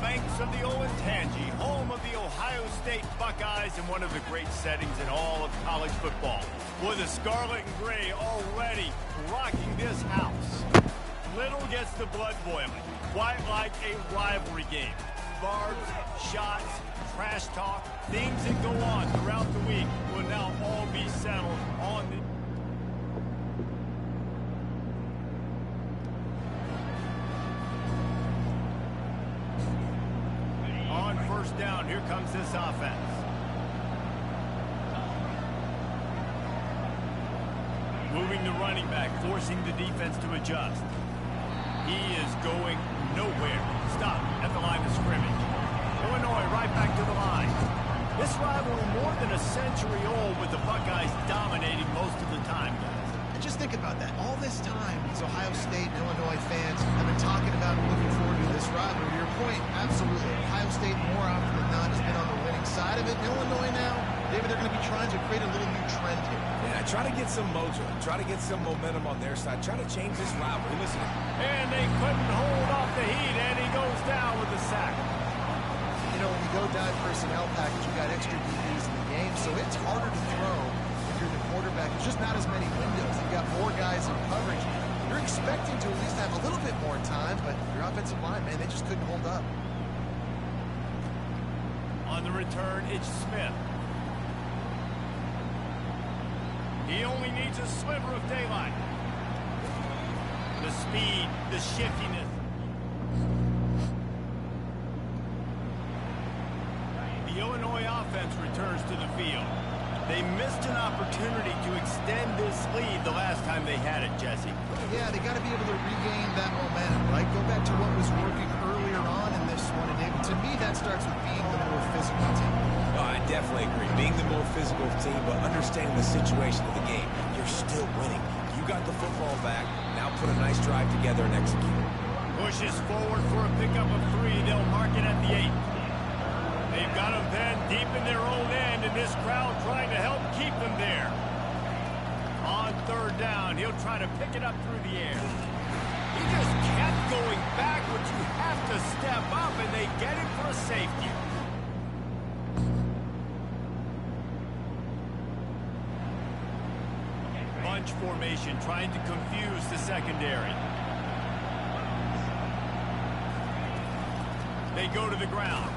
banks of the Olentangy, home of the Ohio State Buckeyes and one of the great settings in all of college football. Boy, the scarlet and gray already rocking this house. Little gets the blood boiling, quite like a rivalry game. Barbs, shots, trash talk, things that go on throughout the week will now all be settled on the... On first down, here comes this offense. Moving the running back, forcing the defense to adjust. He is going nowhere. Stop at the line of scrimmage. Illinois right back to the line. This rivalry more than a century old with the Buckeyes dominating most of the time, guys. And just think about that. All this time, these Ohio State and Illinois fans have been talking about and looking forward to this rivalry. Your point, absolutely. Ohio State, more often than not, has been on the winning side of it. Illinois now, maybe they're going to be trying to create a little new trend here. Yeah, try to get some mojo. Try to get some momentum on their side. Try to change this rivalry. Listen. And they couldn't hold off the heat, and he goes down with the sack. You know, when you go dive personnel package, you got extra DBs in the game, so it's harder to throw if you're the quarterback. There's just not as many windows. You've got more guys in coverage. You're expecting to at least have a little bit more time, but your offensive line, man, they just couldn't hold up. On the return, it's Smith. He only needs a sliver of daylight. The speed, the shiftiness. The Illinois offense returns to the field. They missed an opportunity to extend this lead the last time they had it, Jesse. Yeah, they got to be able to regain that momentum, right? Go back to what was working earlier on in this one. And David, to me, that starts with being the more physical team. Oh, I definitely agree. Being the more physical team, but understanding the situation of the game. You're still winning. You got the football back. Now put a nice drive together and execute. Pushes forward for a pickup of 3. They'll mark it at the 8. They've got them then deep in their own end, and this crowd trying to help keep them there. On third down, he'll try to pick it up through the air. He just kept going backwards. You have to step up, and they get him for a safety. Bunch formation, trying to confuse the secondary. They go to the ground.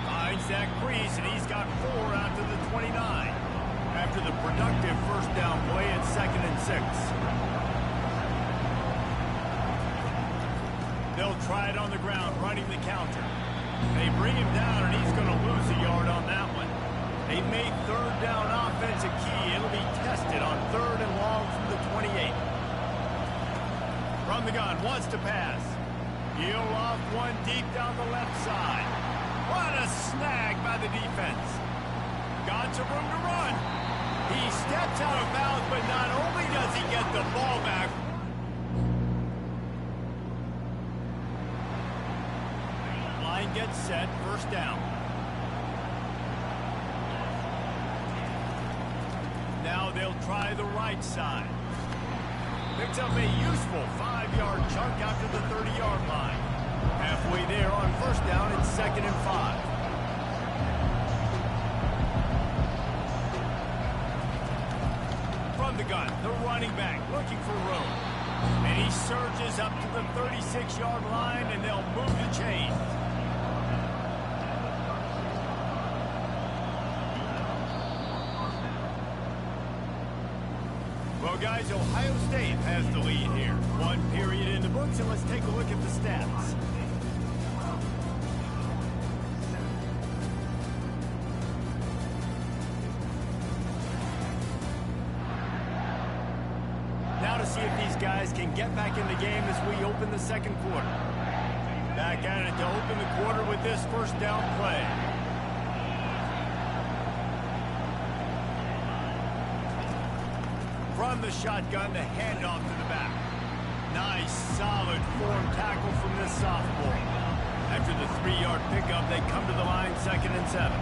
Finds that crease, and he's got 4 out to the 29. After the productive first down play at 2nd and 6. They'll try it on the ground, running the counter. They bring him down, and he's going to lose a yard on that one. They've made third down offense a key. It'll be tested on 3rd and long from the 28. From the gun, wants to pass. He'll off one deep down the left side. What a snag by the defense. Got some room to run. He steps out of bounds, but not only does he get the ball back, line gets set, first down. Now they'll try the right side. Picks up a useful 5-yard chunk out to the 30-yard line. Halfway there on first down, it's 2nd and 5. From the gun, the running back looking for room. And he surges up to the 36-yard line, and they'll move the chains. Well, guys, Ohio State has the lead here. 1 period in the books, and let's take a look at the stats. Now to see if these guys can get back in the game as we open the second quarter. Back at it to open the quarter with this first down play. From the shotgun, the handoff to the back. Nice, solid form tackle from this sophomore. After the 3-yard pickup, they come to the line 2nd and 7.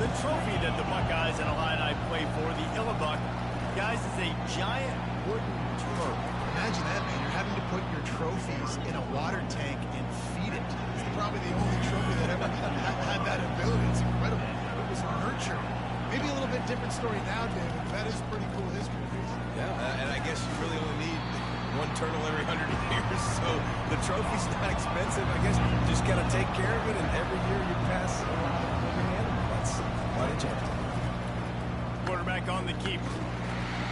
The trophy that the Buckeyes and Illini play for, the Illibuck, guys, is a giant wooden turd. Imagine that, man. You're having to put your trophies in a water tank and feed it. The problem probably the only trophy that ever had that ability. It's incredible. It was nurturing. Maybe a little bit different story now, David. That is pretty cool history. Yeah, and I guess you really only need one turtle every 100 years, so the trophy's not expensive. I guess you just got to take care of it, and every year you pass around every animal. That's quite a chance. Quarterback on the keeper.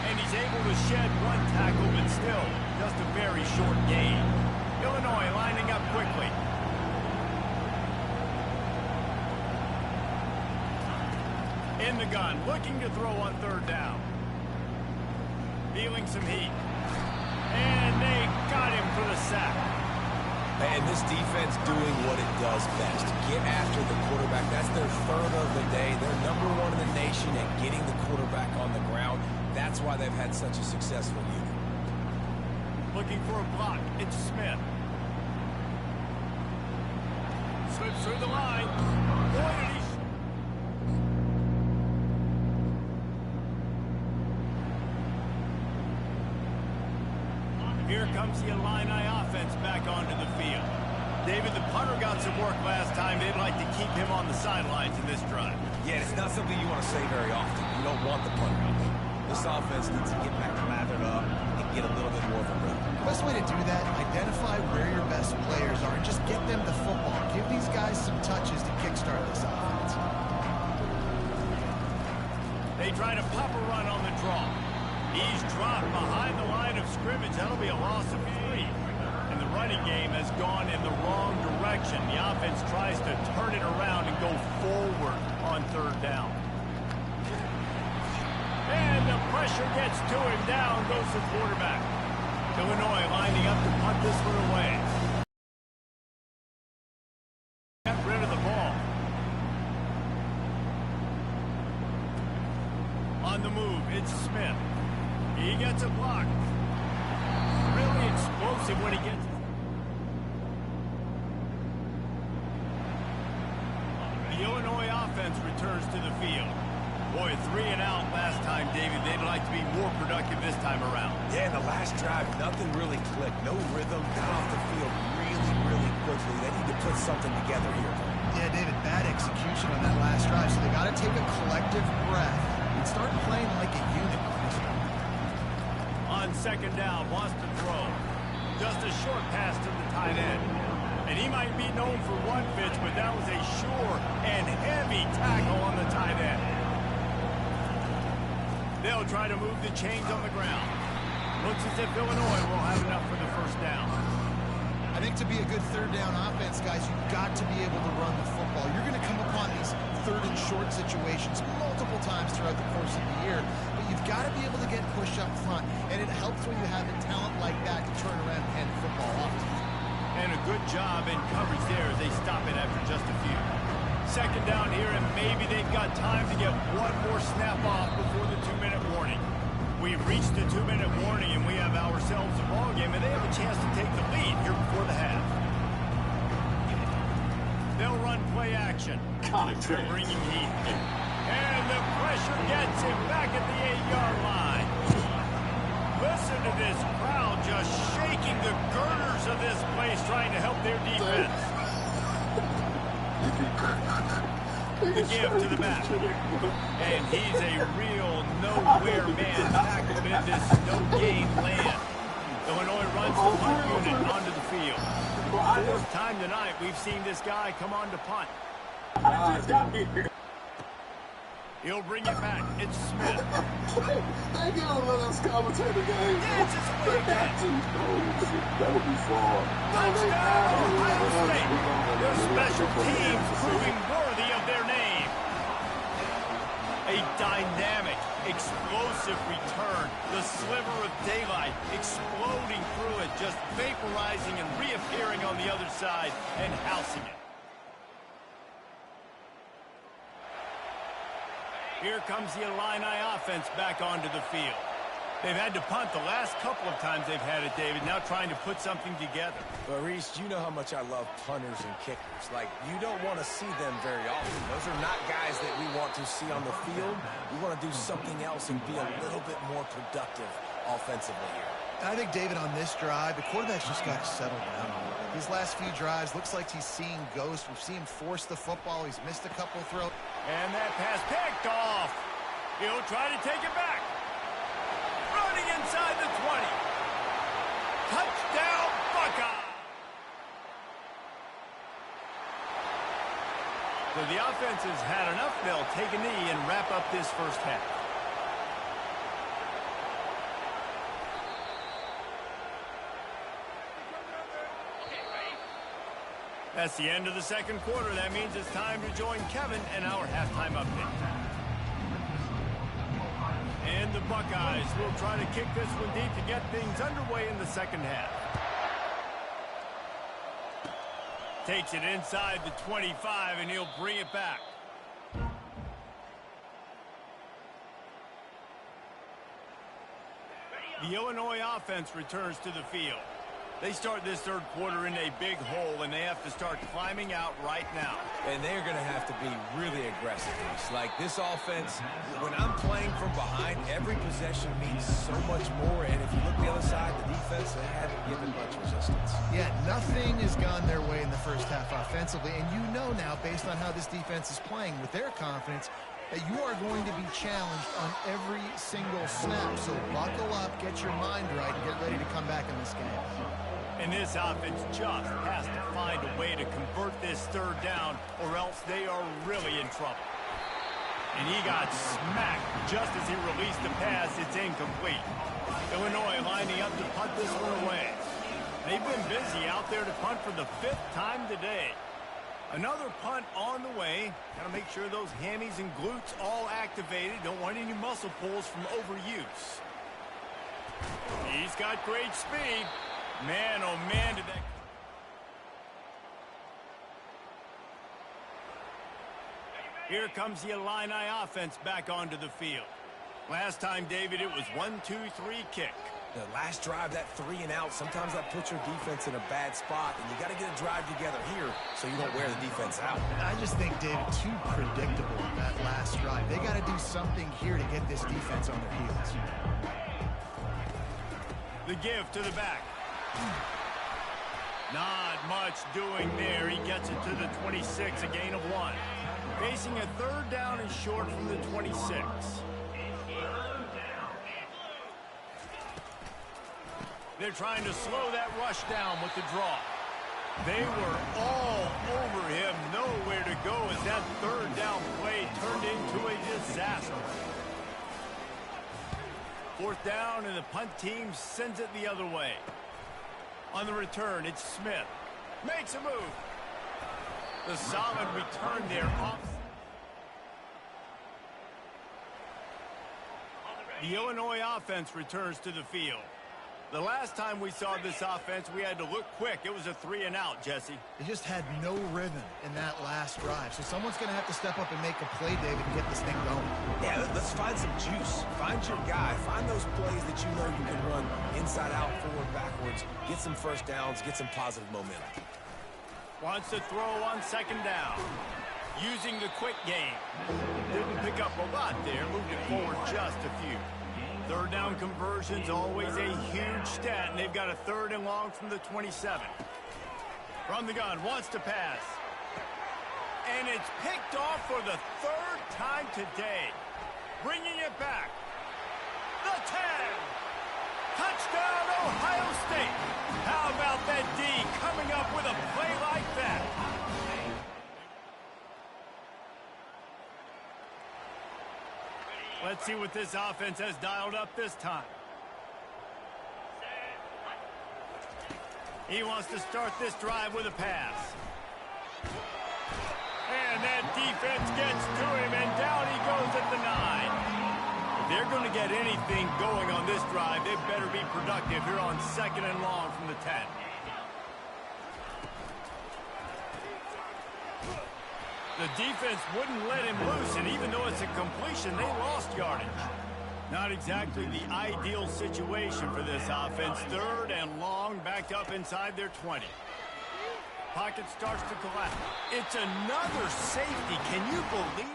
And he's able to shed one tackle, but still just a very short gain. Illinois lining up quickly. In the gun, looking to throw on third down. Feeling some heat. And they got him for the sack. And this defense doing what it does best. Get after the quarterback. That's their third of the day. They're #1 in the nation at getting the quarterback on the ground. That's why they've had such a successful unit. Looking for a block. It's Smith. Slips through the line. Boy, did he... Here comes the Illini offense back onto the field. David, the punter got some work last time. They'd like to keep him on the sidelines in this drive. Yeah, it's not something you want to say very often. You don't want the punter out there. This offense needs to get back lathered up and get a little bit more of a rhythm. The best way to do that, identify where your best players are and just get them the football. Give these guys some touches to kickstart this offense. They try to pop a run on the draw. He's dropped behind the line of scrimmage. That'll be a loss of 3. And the running game has gone in the wrong direction. The offense tries to turn it around and go forward on third down. And the pressure gets to him. Down goes the quarterback. Illinois lining up to punt this one away. Get rid of the ball. On the move, it's Smith. He gets a block. Really explosive when he gets... The Illinois offense returns to the field. Boy, 3 and out last time, David. They'd like to be more productive this time around. Yeah, in the last drive, nothing really clicked. No rhythm, got off the field really quickly. They need to put something together here. Yeah, David, bad execution on that last drive, so they got to take a collective breath and start playing like a unit. On second down, wants to throw. Just a short pass to the tight end. And he might be known for one pitch, but that was a sure and heavy tackle on the tight end. They'll try to move the chains on the ground. Looks as if Illinois will have enough for the first down. I think to be a good third down offense, guys, you've got to be able to run the football. You're going to come upon these third and short situations multiple times throughout the course of the year, but you've got to be able to get push up front, and it helps when you have a talent like that to turn around and hand the football off. And a good job in coverage there as they stop it after just a few. Second down here, and maybe they've got time to get one more snap off before the 2-minute warning. We've reached the 2-minute warning, and we have ourselves a ball game, and they have a chance to take the lead here before the half. They'll run play action. Bringing heat. And the pressure gets him back at the 8-yard line. Listen to this crowd just shaking the girders of this place, trying to help their defense. The give to the back. And he's a real nowhere man tackled in this no-gain land. Illinois runs the punt unit onto the field. Fourth time tonight we've seen this guy come on to punt. He'll bring it back. It's Smith. I gotta let us commentate the game. That's his way again. That would be fraud. Touchdown, Ohio State. Their special teams proving worthy of their name. A dynamic, explosive return. The sliver of daylight exploding through it, just vaporizing and reappearing on the other side and housing it. Here comes the Illini offense back onto the field. They've had to punt the last couple of times they've had it, David, now trying to put something together. But, Reese, you know how much I love punters and kickers. Like, you don't want to see them very often. Those are not guys that we want to see on the field. We want to do something else and be a little bit more productive offensively here. I think, David, on this drive, the quarterback's just got to settle down a little bit. His last few drives, looks like he's seeing ghosts. We've seen him force the football. He's missed a couple throws. And that pass picked off. He'll try to take it back. Running inside the 20. Touchdown, Buckeye. So the offense has had enough. They'll take a knee and wrap up this first half. That's the end of the second quarter. That means it's time to join Kevin and our halftime update. And the Buckeyes will try to kick this one deep to get things underway in the second half. Takes it inside the 25, and he'll bring it back. The Illinois offense returns to the field. They start this third quarter in a big hole, and they have to start climbing out right now. And they're going to have to be really aggressive. Like this offense, when I'm playing from behind, every possession means so much more. And if you look the other side, the defense, they haven't given much resistance. Yeah, nothing has gone their way in the first half offensively. And you know now, based on how this defense is playing with their confidence, that you are going to be challenged on every single snap. So buckle up, get your mind right, and get ready to come back in this game. And this offense just has to find a way to convert this third down, or else they are really in trouble. And he got smacked just as he released the pass. It's incomplete. Illinois lining up to punt this one away. They've been busy out there to punt for the 5th time today. Another punt on the way. Got to make sure those hammies and glutes all activated. Don't want any muscle pulls from overuse. He's got great speed. Man, oh man, did that... Here comes the Illini offense back onto the field. Last time, David, it was 1-2-3 kick. The last drive, that 3 and out, sometimes that puts your defense in a bad spot, and you got to get a drive together here so you don't wear the defense out. I just think, David, too predictable that last drive. They got to do something here to get this defense on their heels. The give to the back. Not much doing there. He gets it to the 26, a gain of 1. Facing a third down and short from the 26. They're trying to slow that rush down with the draw. They were all over him. Nowhere to go as that third down play turned into a disaster. 4th down, and the punt team sends it the other way. On the return, it's Smith. Makes a move. The solid return there off. The Illinois offense returns to the field. The last time we saw this offense, we had to look quick. It was a 3 and out, Jesse. They just had no rhythm in that last drive. So someone's going to have to step up and make a play, David, and get this thing going. Yeah, let's find some juice. Find your guy. Find those plays that you know you can run inside out, forward, backwards. Get some first downs. Get some positive momentum. Wants to throw on 2nd down. Using the quick game. Didn't pick up a lot there. Moved it forward just a few. 3rd down conversions, always a huge stat, and they've got a 3rd and long from the 27. From the gun, wants to pass. And it's picked off for the 3rd time today. Bringing it back. The 10. Touchdown, Ohio State. How about that D coming up with a play like that? Let's see what this offense has dialed up this time. He wants to start this drive with a pass. And that defense gets to him, and down he goes at the 9. If they're going to get anything going on this drive, they better be productive here on 2nd and long from the 10. The defense wouldn't let him loose, and even though it's a completion, they lost yardage. Not exactly the ideal situation for this offense. 3rd and long, backed up inside their 20. Pocket starts to collapse. It's another safety. Can you believe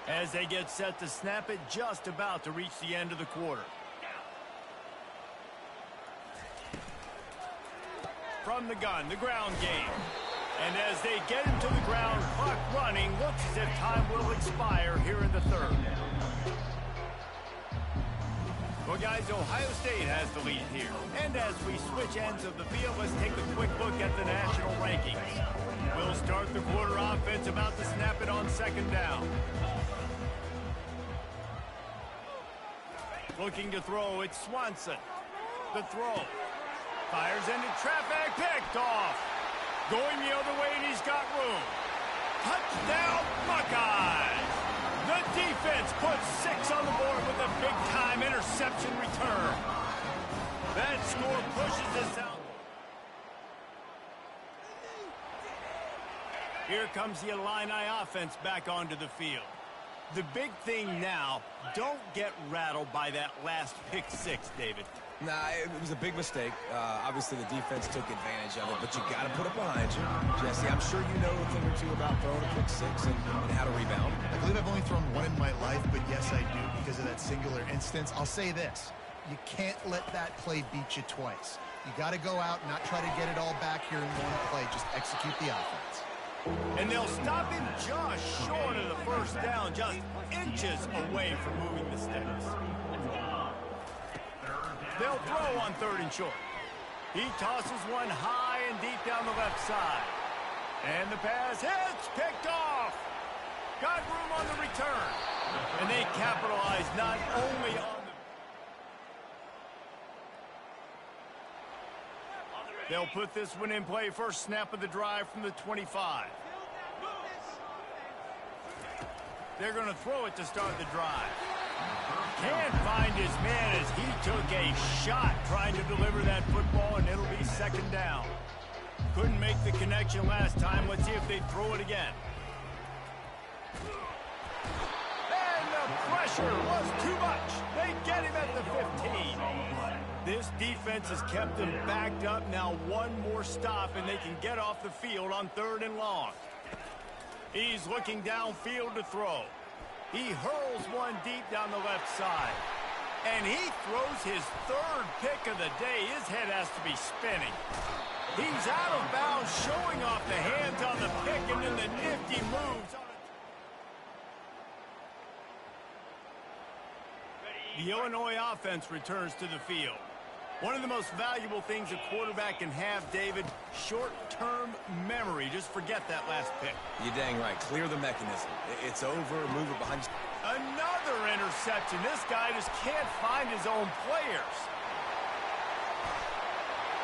it? As they get set to snap it, just about to reach the end of the quarter. from the gun, the ground game. And as they get him to the ground, clock running, looks as if time will expire here in the third. Well, guys, Ohio State has the lead here. And as we switch ends of the field, let's take a quick look at the national rankings. We'll start the quarter offense, about to snap it on second down. Looking to throw, it's Swanson. The throw. Fires into traffic, picked off. Going the other way, and he's got room. Touchdown, Buckeyes! The defense puts 6 on the board with a big-time interception return. That score pushes us out. Here comes the Illini offense back onto the field. The big thing now, don't get rattled by that last pick 6, David. Nah, it was a big mistake. Obviously, the defense took advantage of it, but you got to put it behind you. Jesse, I'm sure you know a thing or two about throwing a pick 6 and how to rebound. I believe I've only thrown one in my life, but yes, I do, because of that singular instance. I'll say this. You can't let that play beat you twice. You got to go out and not try to get it all back here in one play. Just execute the offense. And they'll stop him just short of the first down, just inches away from moving the sticks. They'll throw on 3rd and short. He tosses one high and deep down the left side. And the pass hits, picked off. Got room on the return. And they capitalize not only on the... They'll put this one in play, first snap of the drive from the 25. They're going to throw it to start the drive. Can't find his man as he took a shot trying to deliver that football, and it'll be second down. Couldn't make the connection last time. Let's see if they throw it again. And the pressure was too much. They get him at the 15. This defense has kept them backed up. Now one more stop, and they can get off the field on 3rd and long. He's looking downfield to throw. He hurls one deep down the left side. And he throws his 3rd pick of the day. His head has to be spinning. He's out of bounds, showing off the hands on the pick, and then the nifty moves on it. The Illinois offense returns to the field. One of the most valuable things a quarterback can have, David, short-term memory. Just forget that last pick. You're dang right. Clear the mechanism. It's over. Move it behind you. Another interception. This guy just can't find his own players.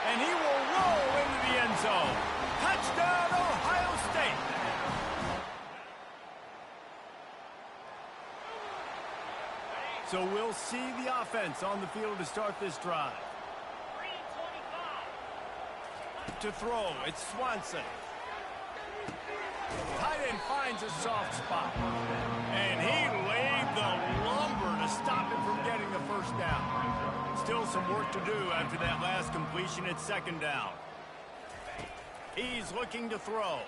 And he will roll into the end zone. Touchdown, Ohio State. So we'll see the offense on the field to start this drive. To throw, it's Swanson. Tight end finds a soft spot. And he laid the lumber to stop him from getting the first down. Still some work to do after that last completion at second down. He's looking to throw.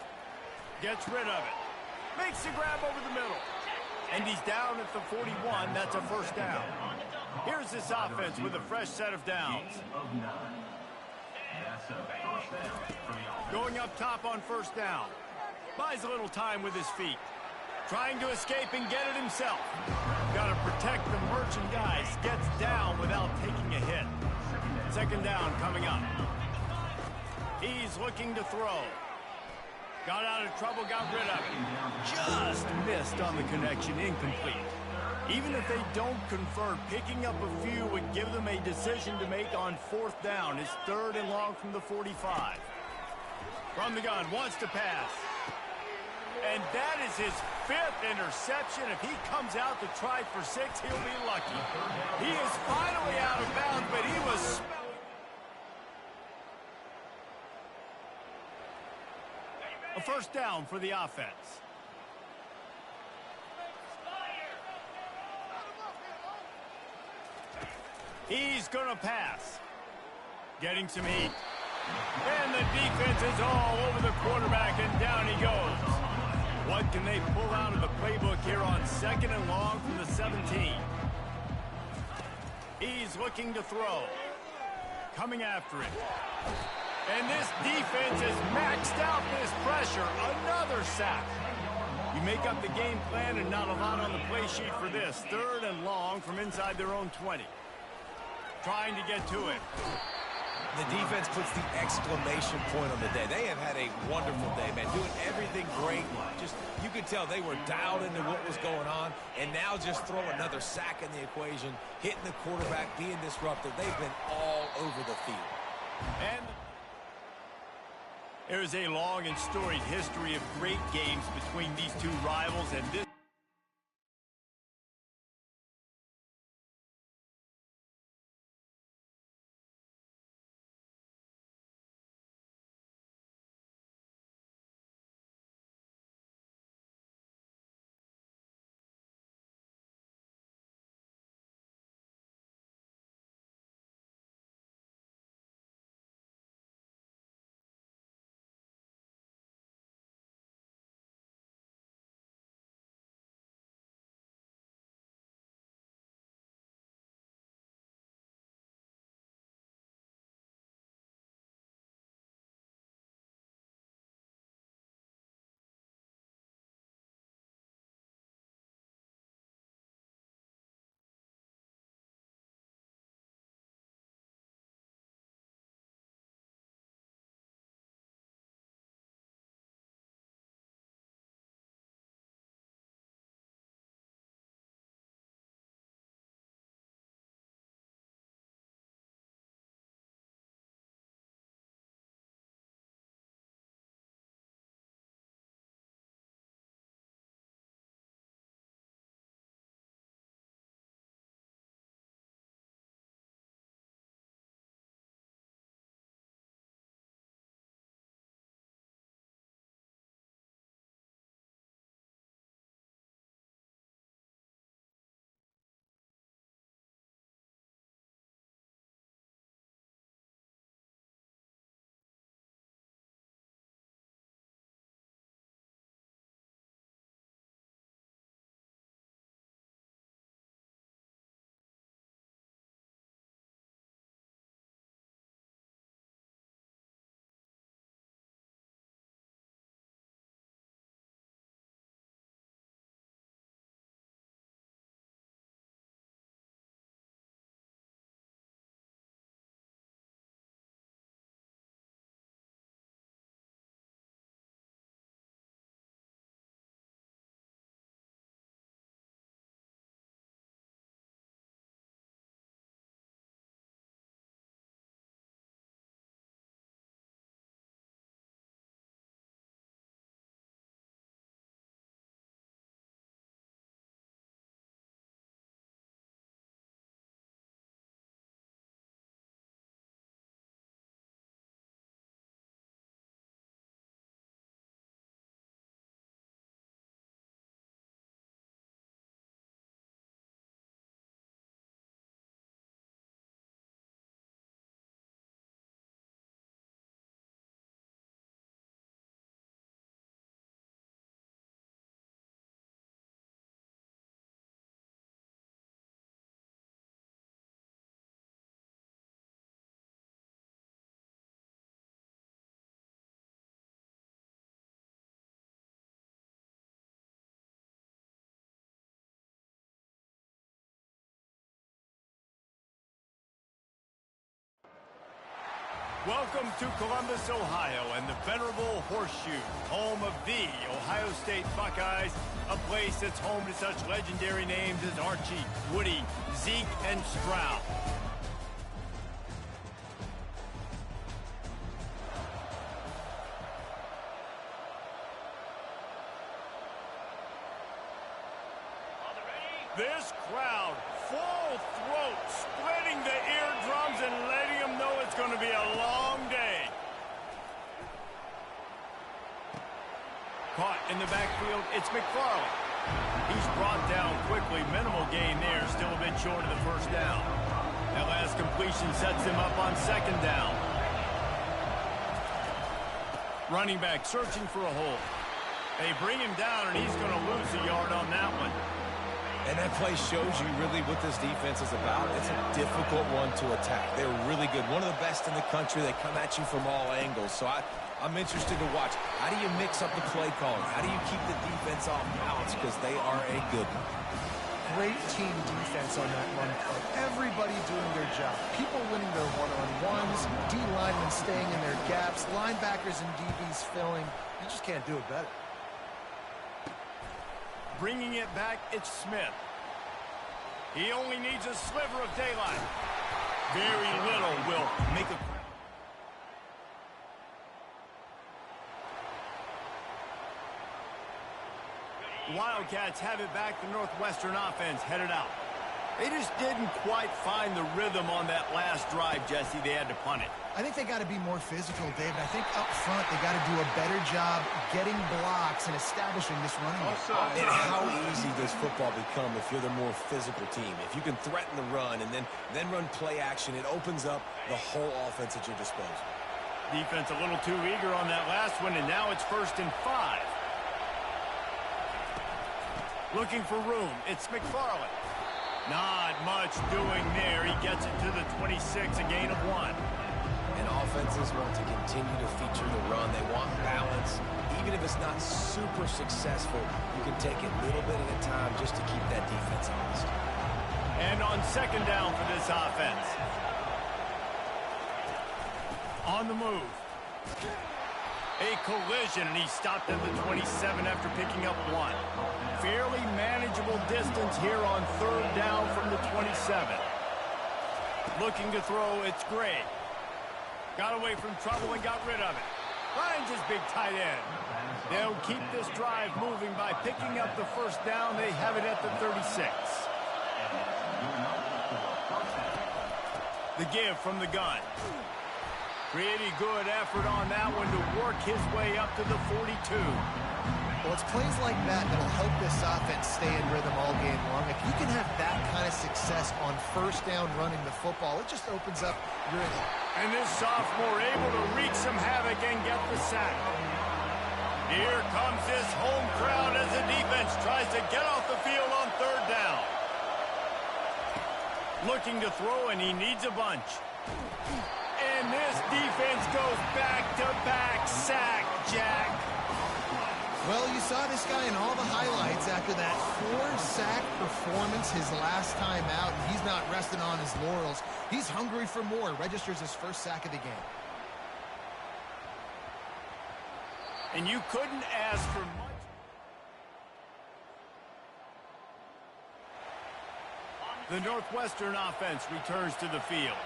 Gets rid of it. Makes the grab over the middle. And he's down at the 41. That's a first down. Here's this offense with a fresh set of downs. Going up top on first down. Buys a little time with his feet. Trying to escape and get it himself. Got to protect the merchandise. Gets down without taking a hit. Second down coming up. He's looking to throw. Got out of trouble, got rid of it. Just missed on the connection, incomplete. Even if they don't convert, picking up a few would give them a decision to make on 4th down. It's 3rd and long from the 45. From the gun, wants to pass. And that is his 5th interception. If he comes out to try for 6, he'll be lucky. He is finally out of bounds, but he was smelling. A first down for the offense. He's going to pass. Getting some heat. And the defense is all over the quarterback, and down he goes. What can they pull out of the playbook here on 2nd and long from the 17? He's looking to throw. Coming after it. And this defense has maxed out this pressure. Another sack. You make up the game plan and not a lot on the play sheet for this. 3rd and long from inside their own 20. Trying to get to it. The defense puts the exclamation point on the day. They have had a wonderful day, man. Doing everything great. Just, you could tell they were dialed into what was going on. And now just throw another sack in the equation. Hitting the quarterback, being disruptive. They've been all over the field. And there's a long and storied history of great games between these two rivals, and this welcome to Columbus, Ohio, and the venerable Horseshoe, home of the Ohio State Buckeyes, a place that's home to such legendary names as Archie, Woody, Zeke, and Stroud. This crowd, full throat, splitting the eardrums and letting them know it's going to be a long day. Caught in the backfield, it's McFarland. He's brought down quickly. Minimal gain there, still a bit short of the first down. That last completion sets him up on 2nd down. Running back searching for a hole. They bring him down, and he's going to lose a yard on that one. And that play shows you really what this defense is about. It's a difficult one to attack. They're really good. One of the best in the country. They come at you from all angles. So I'm interested to watch. How do you mix up the play calling? How do you keep the defense off balance? Because they are a good one. Great team defense on that run play. Everybody doing their job. People winning their one-on-ones, D linemen staying in their gaps, linebackers and DBs filling. You just can't do it better. Bringing it back, it's Smith. He only needs a sliver of daylight. Very little will make a... Wildcats have it back. The Northwestern offense headed out. They just didn't quite find the rhythm on that last drive, Jesse. They had to punt it. I think they got to be more physical, David. I think up front they got to do a better job getting blocks and establishing this running game. And how easy does football become if you're the more physical team? If you can threaten the run and then run play action, it opens up the whole offense at your disposal. Defense a little too eager on that last one, and now it's 1st and 5. Looking for room. It's McFarland. Not much doing there. He gets it to the 26, a gain of 1. And offenses want to continue to feature the run. They want balance. Even if it's not super successful, you can take it little bit at a time just to keep that defense honest. And on 2nd down for this offense. On the move. A collision, and he stopped at the 27 after picking up 1. Fairly manageable distance here on 3rd down from the 27. Looking to throw, it's Gray. Got away from trouble and got rid of it. Finds his big tight end. They'll keep this drive moving by picking up the 1st down. They have it at the 36. The give from the gun. Pretty good effort on that one to work his way up to the 42. Well, it's plays like that that'll help this offense stay in rhythm all game long. If you can have that kind of success on 1st down running the football, it just opens up your... And this sophomore able to wreak some havoc and get the sack. Here comes this home crowd as the defense tries to get off the field on 3rd down. Looking to throw, and he needs a bunch. And this defense goes back-to-back sack, Jack. Well, you saw this guy in all the highlights after that 4-sack performance his last time out. He's not resting on his laurels. He's hungry for more. Registers his 1st sack of the game. And you couldn't ask for much. The Northwestern offense returns to the field.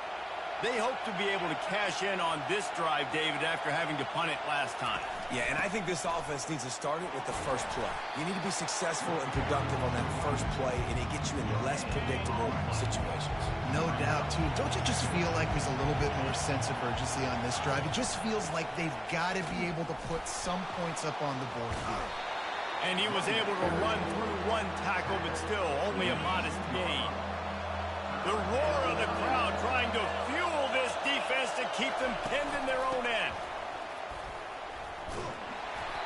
They hope to be able to cash in on this drive, David, after having to punt it last time. Yeah, and I think this offense needs to start it with the 1st play. You need to be successful and productive on that 1st play, and it gets you in less predictable situations. No doubt, too. Don't you just feel like there's a little bit more sense of urgency on this drive? It just feels like they've got to be able to put some points up on the board here. And he was able to run through 1 tackle, but still only a modest gain. The roar of the crowd trying to fuel this defense to keep them pinned in their own end.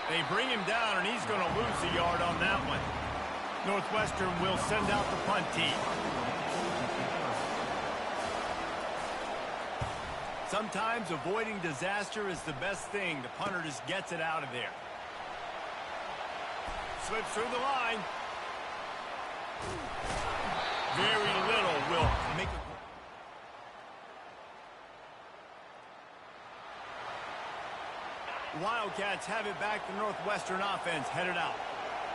They bring him down, and he's going to lose a yard on that one. Northwestern will send out the punt team. Sometimes avoiding disaster is the best thing. The punter just gets it out of there. Slips through the line. Very little will make a... Wildcats have it back. The Northwestern offense headed out.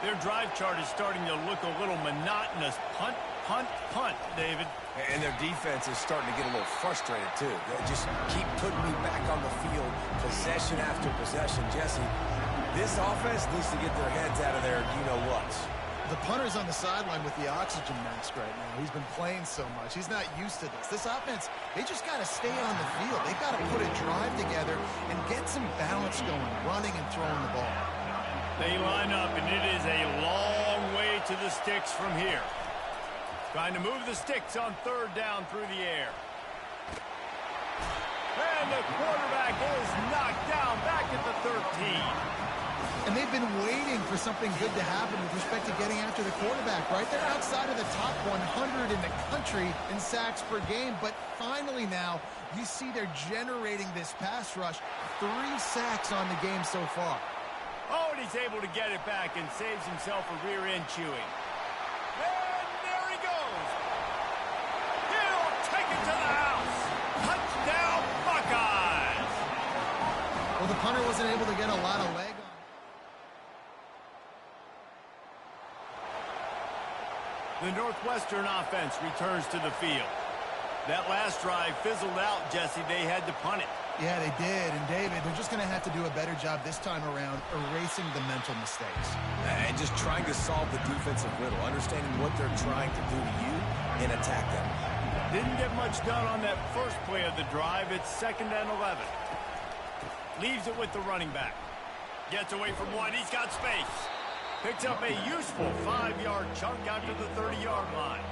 Their drive chart is starting to look a little monotonous. Punt, punt, punt, David. And their defense is starting to get a little frustrated, too. They just keep putting me back on the field, possession after possession. Jesse, this offense needs to get their heads out of their you-know-whats. The punter's on the sideline with the oxygen mask right now. He's been playing so much. He's not used to this. This offense, they just got to stay on the field. They've got to put a drive together and get some balance going, running and throwing the ball. They line up, and it is a long way to the sticks from here. Trying to move the sticks on 3rd down through the air. And the quarterback is knocked down back at the 13. And they've been waiting for something good to happen with respect to getting after the quarterback, right? They're outside of the top 100 in the country in sacks per game, but finally now you see they're generating this pass rush. 3 sacks on the game so far. Oh, and he's able to get it back and saves himself a rear end chewing. And there he goes. He'll take it to the house. Touchdown, Buckeyes. Well, the punter wasn't able to get a lot of leg on. The Northwestern offense returns to the field. That last drive fizzled out, Jesse. They had to punt it. Yeah, they did. And, David, they're just going to have to do a better job this time around erasing the mental mistakes. And just trying to solve the defensive riddle, understanding what they're trying to do to you and attack them. Didn't get much done on that first play of the drive. It's 2nd and 11. Leaves it with the running back. Gets away from one. He's got space. Picks up a useful 5-yard chunk out to the 30-yard line.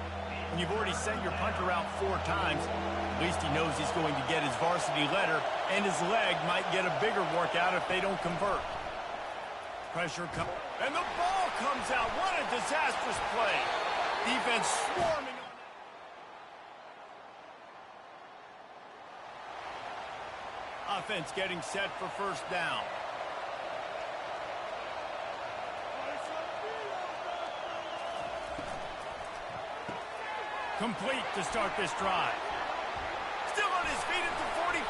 And you've already sent your punter out 4 times. At least he knows he's going to get his varsity letter, and his leg might get a bigger workout if they don't convert. Pressure comes, and the ball comes out. What a disastrous play. Defense swarming on it. Offense getting set for 1st down. Complete to start this drive. Still on his feet at the 45.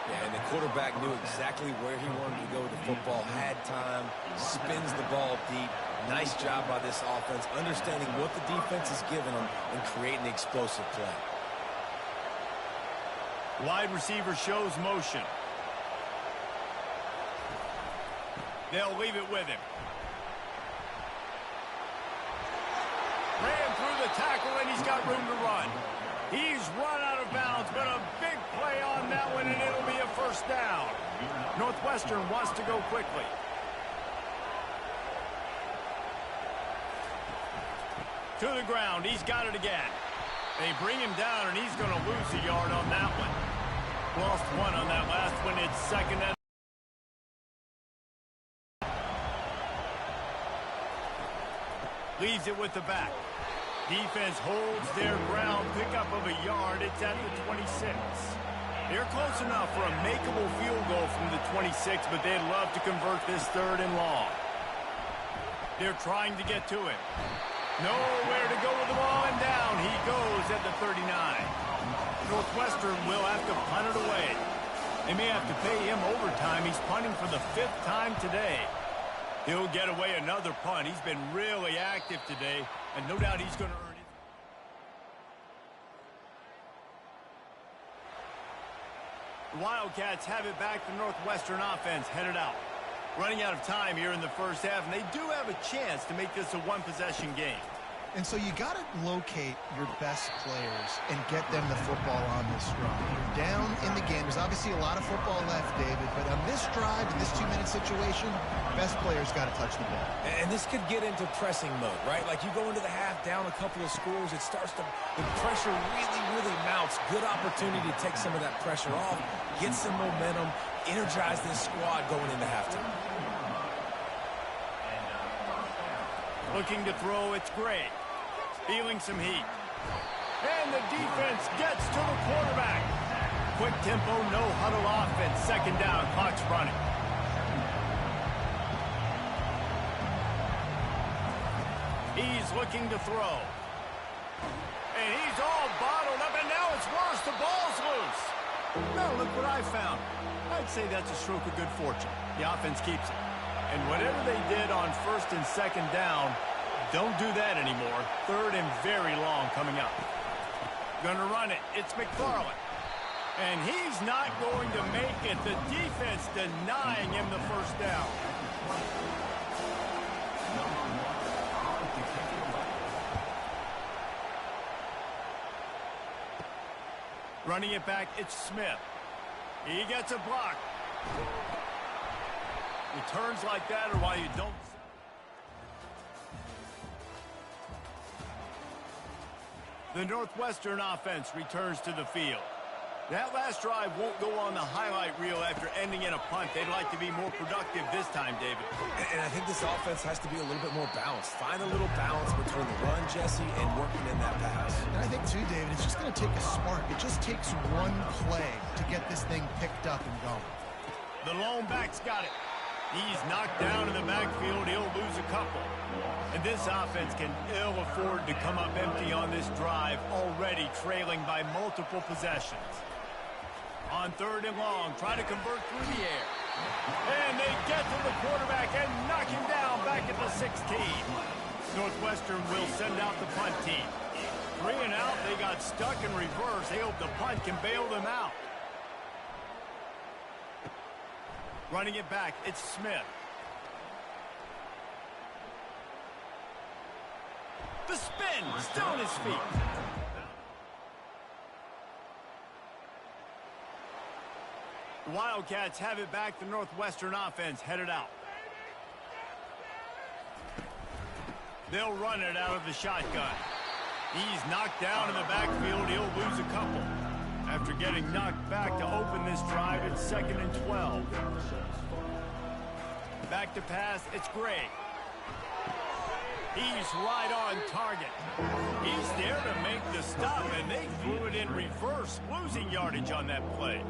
Yeah, and the quarterback knew exactly where he wanted to go with the football, had time, spins the ball deep. Nice job by this offense, understanding what the defense is giving them and creating the explosive play. Wide receiver shows motion. They'll leave it with him. Ran through the tackle, and he's got room to run. He's run out of bounds, but a big play on that one, and it'll be a 1st down. Northwestern wants to go quickly. To the ground. He's got it again. They bring him down, and he's going to lose a yard on that one. Lost 1 on that last one. It's 2nd and... Leaves it with the back. Defense holds their ground. Pickup of a yard. It's at the 26. They're close enough for a makeable field goal from the 26, but they'd love to convert this 3rd and long. They're trying to get to him. Nowhere to go with the ball, and down he goes at the 39. Northwestern will have to punt it away. They may have to pay him overtime. He's punting for the 5th time today. He'll get away another punt. He's been really active today, and no doubt he's going to earn it. The Wildcats have it back. The Northwestern offense headed out. Running out of time here in the 1st half, and they do have a chance to make this a 1-possession game. And so you got to locate your best players and get them the football on this run. You're down in the game. There's obviously a lot of football left, David, but on this drive, in this 2-minute situation, best players got to touch the ball. And this could get into pressing mode, right? Like you go into the half, down a couple of scores, it starts to, the pressure really mounts. Good opportunity to take some of that pressure off, get some momentum, energize this squad going into halftime. Looking to throw, it's great. Feeling some heat. And the defense gets to the quarterback. Quick tempo, no huddle offense. 2nd down, clock's running. He's looking to throw. And he's all bottled up, and now it's worse. The ball's loose. Now look what I found. I'd say that's a stroke of good fortune. The offense keeps it. And whatever they did on 1st and 2nd down, don't do that anymore. 3rd and very long coming up. Gonna run it. It's McFarland. And he's not going to make it. The defense denying him the 1st down. Running it back, it's Smith. He gets a block. Returns like that are why you don't. The Northwestern offense returns to the field. That last drive won't go on the highlight reel after ending in a punt. They'd like to be more productive this time, David. And I think this offense has to be a little bit more balanced. Find a little balance between the run, Jesse, and working in that pass. And I think, too, David, it's just going to take a spark. It just takes one play to get this thing picked up and going. The lone back's got it. He's knocked down in the backfield. He'll lose a couple. And this offense can ill afford to come up empty on this drive, already trailing by multiple possessions. On 3rd and long, try to convert through the air. And they get to the quarterback and knock him down back at the 16. Northwestern will send out the punt team. 3 and out, they got stuck in reverse. They hope the punt can bail them out. Running it back, it's Smith. The spin, still on his feet. The Wildcats have it back. The Northwestern offense headed out. They'll run it out of the shotgun. He's knocked down in the backfield. He'll lose a couple. After getting knocked back to open this drive, it's 2nd and 12. Back to pass, it's Gray. He's right on target. He's there to make the stop, and they threw it in reverse, losing yardage on that play.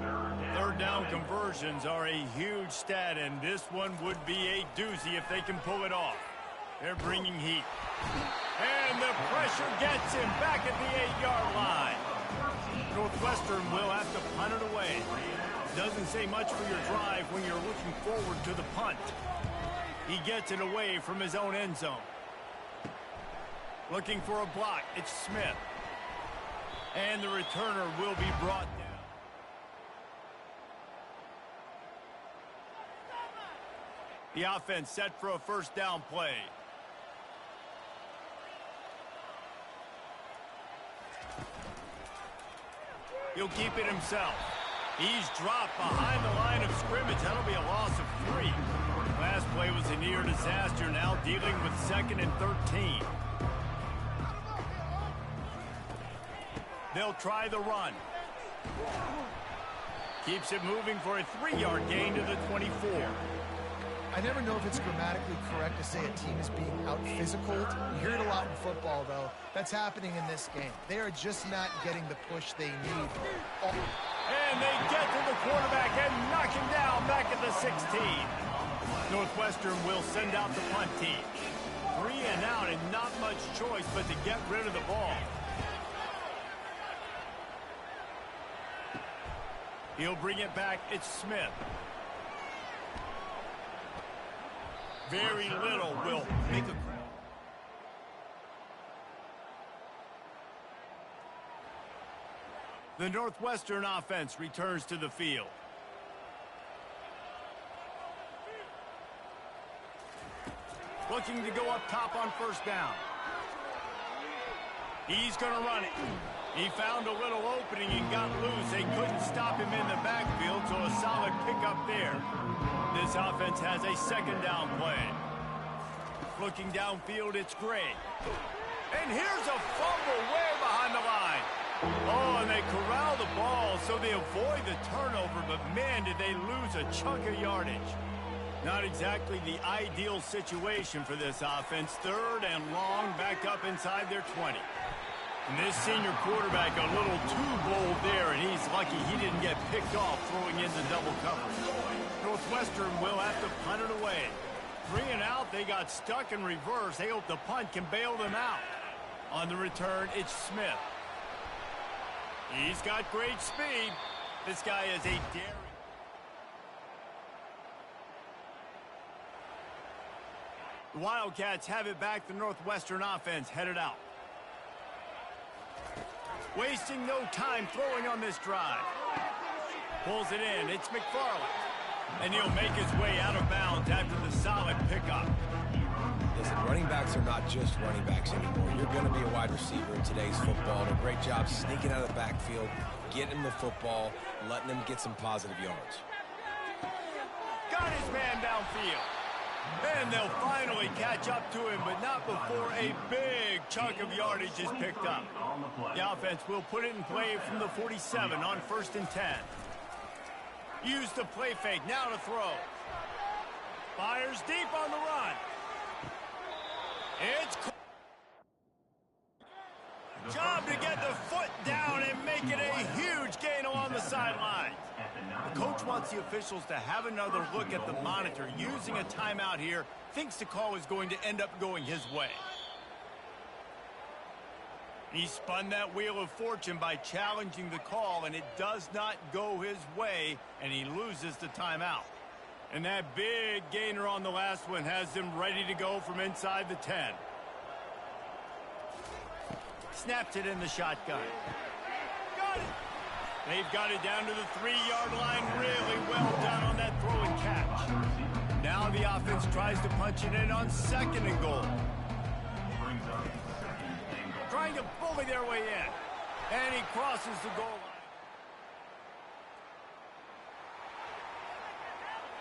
3rd down conversions are a huge stat, and this one would be a doozy if they can pull it off. They're bringing heat. And the pressure gets him back at the 8-yard line. Northwestern will have to punt it away. Doesn't say much for your drive when you're looking forward to the punt. He gets it away from his own end zone. Looking for a block, it's Smith. And the returner will be brought down. The offense set for a 1st down play. He'll keep it himself. He's dropped behind the line of scrimmage. That'll be a loss of 3. Last play was a near disaster, now dealing with 2nd and 13. They'll try the run. Keeps it moving for a 3-yard gain to the 24. I never know if it's grammatically correct to say a team is being out-physicaled. You hear it a lot in football, though. That's happening in this game. They are just not getting the push they need. And they get to the quarterback and knock him down back at the 16. Northwestern will send out the punt team. 3 and out and not much choice but to get rid of the ball. He'll bring it back. It's Smith. Very little will make a... The Northwestern offense returns to the field. Looking to go up top on 1st down. He's going to run it. He found a little opening and got loose. They couldn't stop him in the backfield, so a solid pickup there. This offense has a 2nd down play. Looking downfield, it's Gray. And here's a fumble way behind the line. Oh, and they corral the ball, so they avoid the turnover, but man, did they lose a chunk of yardage. Not exactly the ideal situation for this offense. 3rd and long, back up inside their 20. And this senior quarterback a little too bold there, and he's lucky he didn't get picked off throwing into double coverage. Northwestern will have to punt it away. 3 and out, they got stuck in reverse. They hope the punt can bail them out. On the return, it's Smith. He's got great speed. This guy is a daring. The Wildcats have it back. The Northwestern offense headed out. Wasting no time throwing on this drive. Pulls it in. It's McFarland. And he'll make his way out of bounds after the solid pickup. Listen, running backs are not just running backs anymore. You're going to be a wide receiver in today's football. And a great job sneaking out of the backfield, getting the football, letting them get some positive yards. Got his man downfield. And they'll finally catch up to him, but not before a big chunk of yardage is picked up. The offense will put it in play from the 47 on 1st and 10. Use the play fake, now to throw. Fires deep on the run. It's job to get the foot down and make it a huge gain along the sideline. The coach wants the officials to have another look at the monitor. Using a timeout here, thinks the call is going to end up going his way. He spun that wheel of fortune by challenging the call, and it does not go his way, and he loses the timeout. And that big gainer on the last one has them ready to go from inside the 10. Snaps it in the shotgun. Got it! They've got it down to the 3-yard line. Really well done on that throw and catch. Now the offense tries to punch it in on 2nd and goal. Trying to bully their way in. And he crosses the goal line.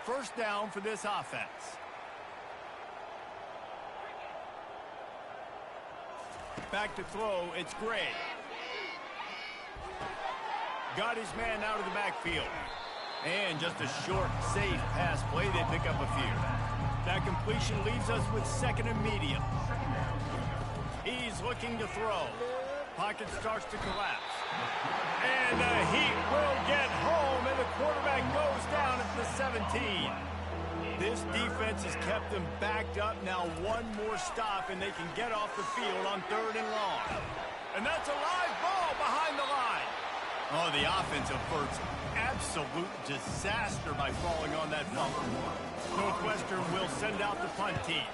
First down for this offense. Back to throw, it's Gray. Got his man out of the backfield. And just a short, safe pass play. They pick up a few. That completion leaves us with 2nd and medium. He's looking to throw. Pocket starts to collapse. And the Heat will get home, and the quarterback goes down at the 17. This defense has kept them backed up. Now one more stop, and they can get off the field on 3rd and long. And that's a live ball behind the line. Oh, the offense averts absolute disaster by falling on that fumble. Northwestern will send out the punt team.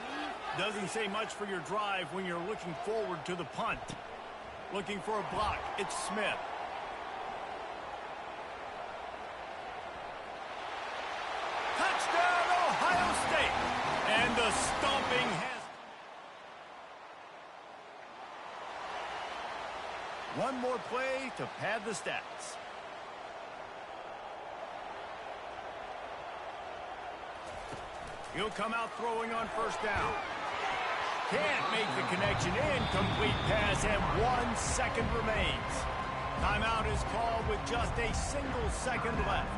Doesn't say much for your drive when you're looking forward to the punt. Looking for a block, it's Smith. Touchdown, Ohio State! And the stomping has... One more play to pad the stats. He'll come out throwing on 1st down. Can't make the connection. Incomplete pass, and 1 second remains. Timeout is called with just a single second left.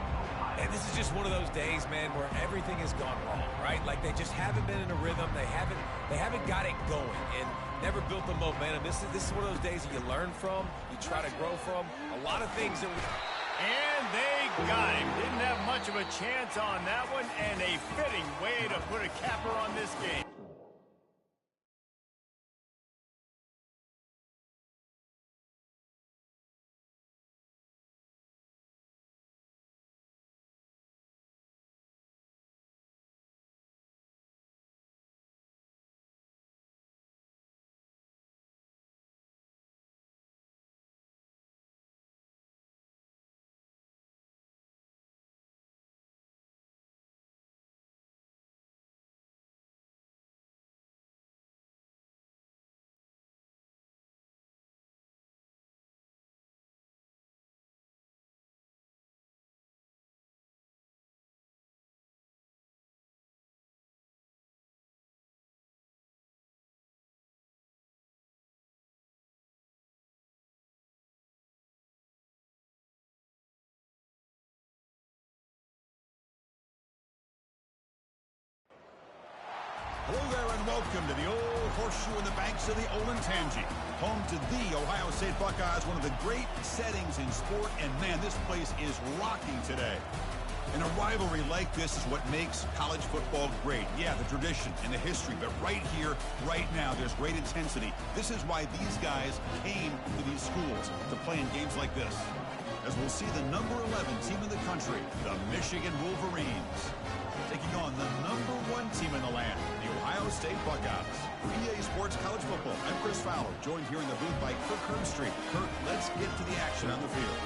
And this is just one of those days, man, where everything has gone wrong, right? Like they just haven't been in a rhythm. They haven't got it going and never built the momentum. This is one of those days that you learn from, you try to grow from. A lot of things that And they got him. Didn't have much of a chance on that one, and a fitting way to put a capper on this game. Hello there and welcome to the old horseshoe in the banks of the Olentangy, home to the Ohio State Buckeyes, one of the great settings in sport, and man, this place is rocking today. And a rivalry like this is what makes college football great. Yeah, the tradition and the history, but right here, right now, there's great intensity. This is why these guys came to these schools to play in games like this. As we'll see the number 11 team in the country, the Michigan Wolverines, taking on the number 1 team in the land, the Ohio State Buckeyes. For EA Sports College Football, I'm Chris Fowler, joined here in the booth by Kirk Herbstreit. Kirk, let's get to the action on the field.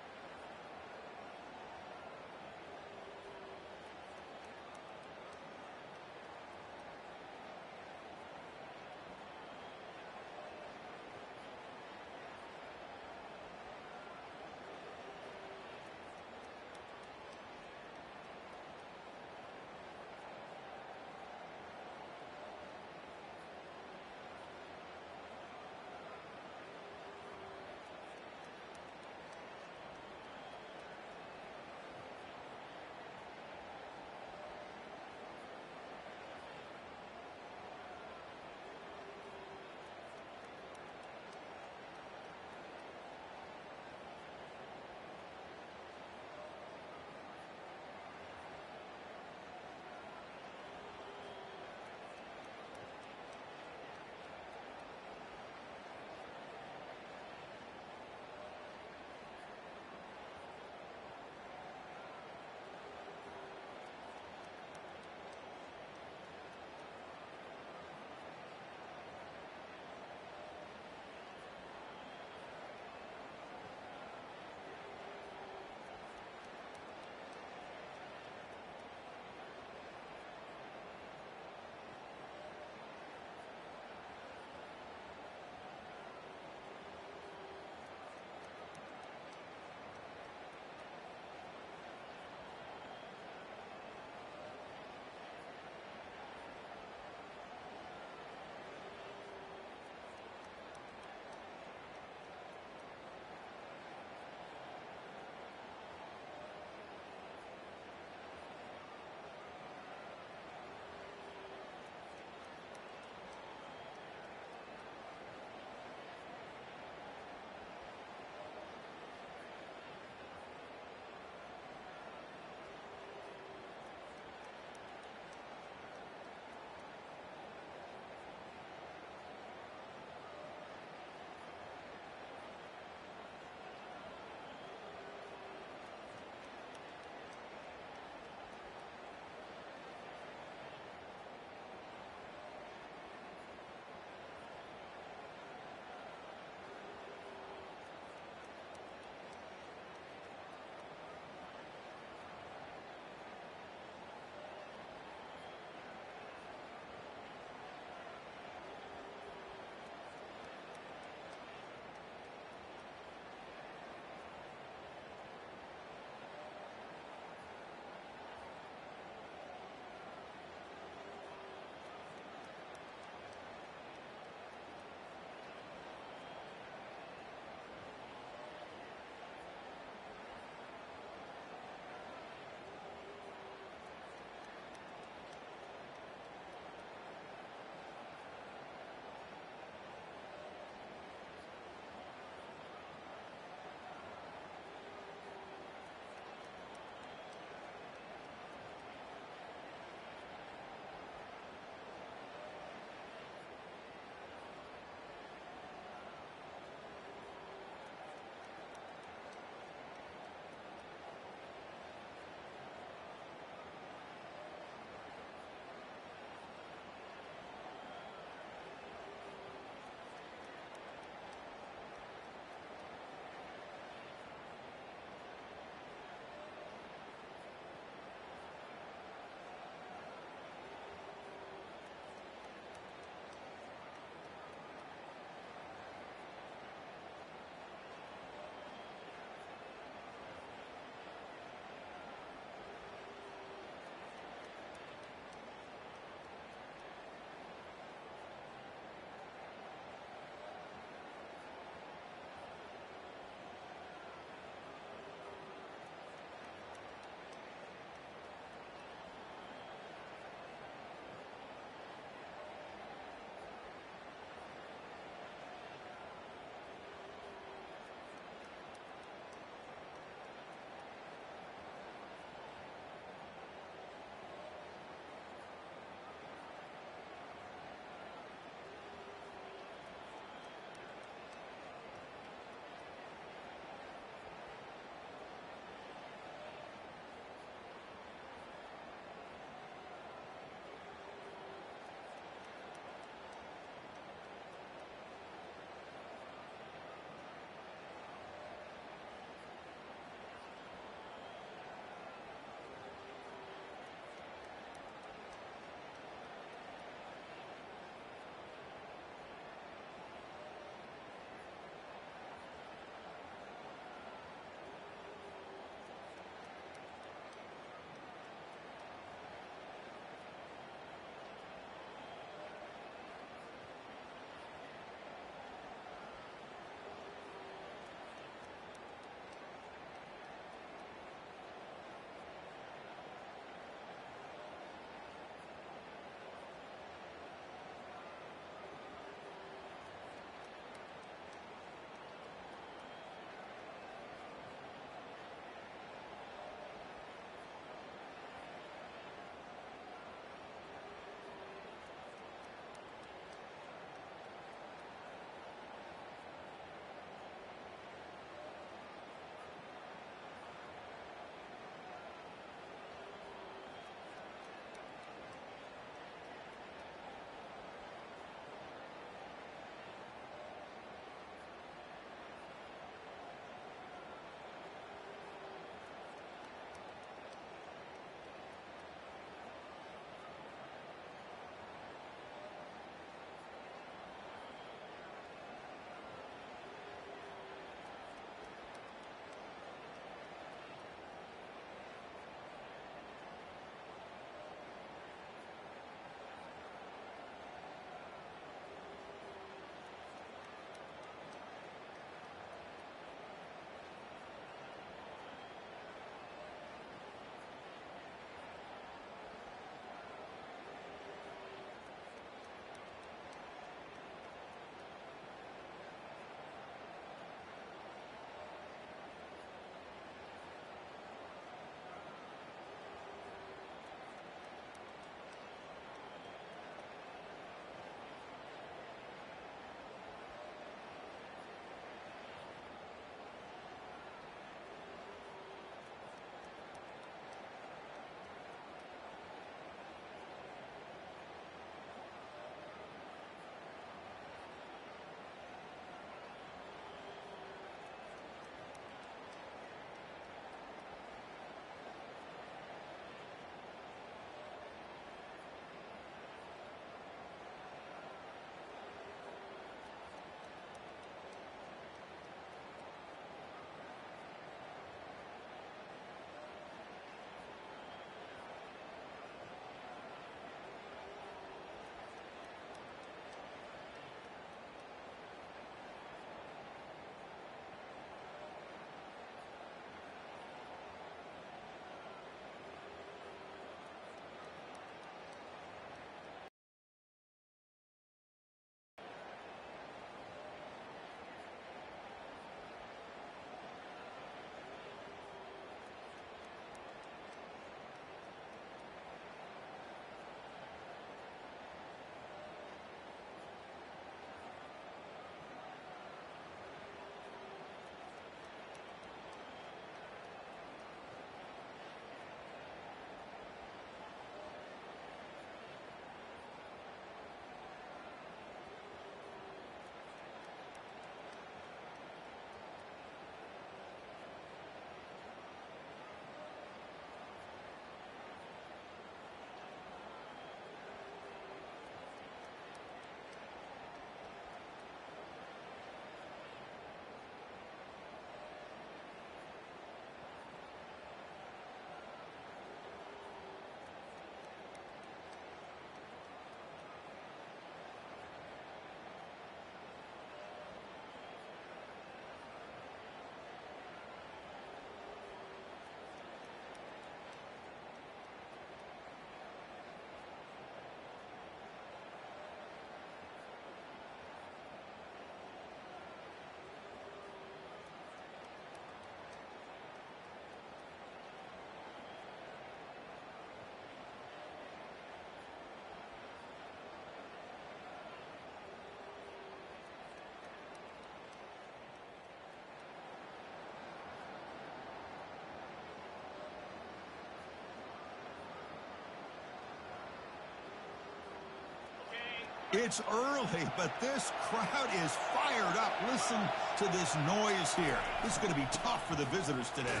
It's early, but this crowd is fired up. Listen to this noise here. This is going to be tough for the visitors today.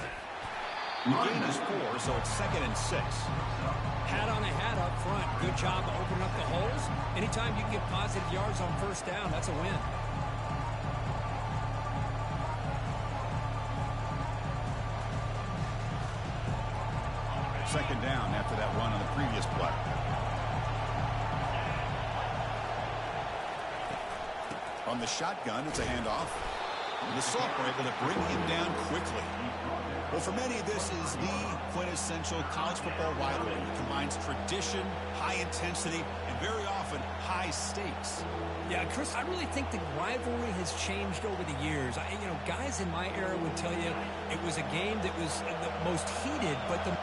The gain is 4, so it's 2nd and 6. Hat on a hat up front. Good job of opening up the holes. Anytime you can get positive yards on first down, that's a win. Second down after that run on the previous play. On the shotgun, it's a handoff. And the sophomore able to bring him down quickly. Well, for many, this is the quintessential college football rivalry. It combines tradition, high intensity, and very often high stakes. Yeah, Chris, I really think the rivalry has changed over the years. Guys in my era would tell you it was a game that was the most heated, but the